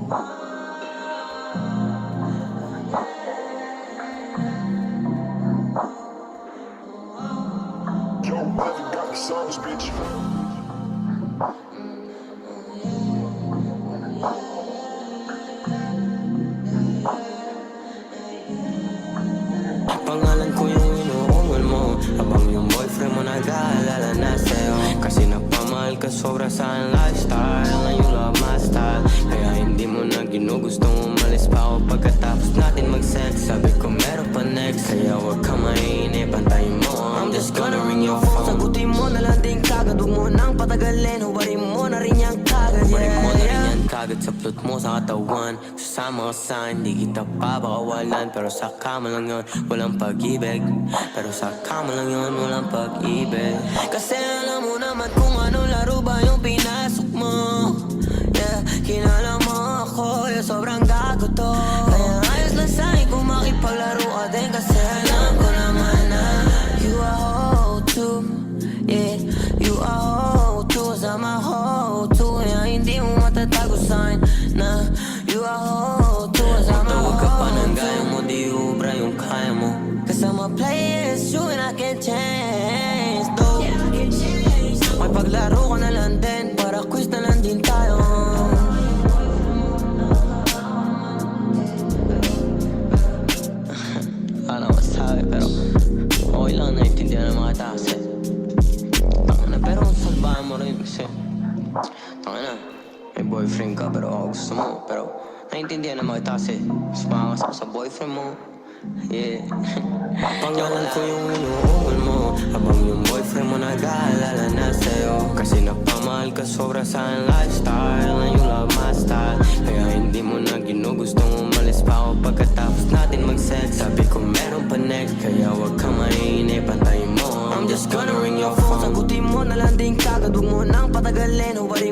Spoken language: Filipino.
Yo, mother got the sauce, bitch. Pangalan ko yung inuungol mo, habang yung boyfriend mo nag-aalala na sa'yo. Kasi napamahal ka sobra sa aking lifestyle, na you love my style. Kaya hindi mo na ginugustong umalis pa ako pagkatapos natin mag-sex. Sabi ko meron pa next, kaya wag ka mainip, antayin mo. I'm just gonna ring your phone, sagutin mo na lang din kagad. Huwag mo nang patagalin, hubarin mo na rin yan kagad. Hubarin mo na rin yan kagad sa plot mo sa katawan. Susama ka sa hindi kita papakawalan. Pero sa kama lang yun, walang pag-ibig. Pero sa kama lang yun, walang pag-ibig. Kasi alam mo naman kung ano laro ba yung pinasok mo. Yeah, kinala mo ako, yeah, sobrang gago to. Kaya ayos lang sa'kin kung makipaglaro ka din. Kasi alam ko naman na you are hoe too. Yeah, you are hoe too. Sama hoe too. Yeah, hindi mo matatago sa'kin na you are hoe too. Sama hoe too. Huwag ka pa ng gaya mo, di ubra yung kaya mo. Kasama play is true and I can change though. May paglaro ka na lang din, para quiz na lang din tayo. Ano masabi pero okay lang, naiintindihan ng mga taas eh. Tangina, pero salbahan mo rin kasi tangina, may boyfriend ka pero ako gusto mo. Pero naiintindihan ng mga taas eh. Sumama ka sa boyfriend mo. Yeah. Pangalan ko yung inuungol mo, habang yung boyfriend mo nag-aalala na sa'yo. Kasi napamahal ka sobra sa aking lifestyle, na you love my style. Kaya hindi mo na ginugustong umalis pa ako pagkatapos natin mag-sex. Sabi ko meron pa next, kaya wag ka mainip, antayin mo. I'm just gonna ring your phone, sagutin mo na lang din kagad. Huwag mo nang patagalin, hubarin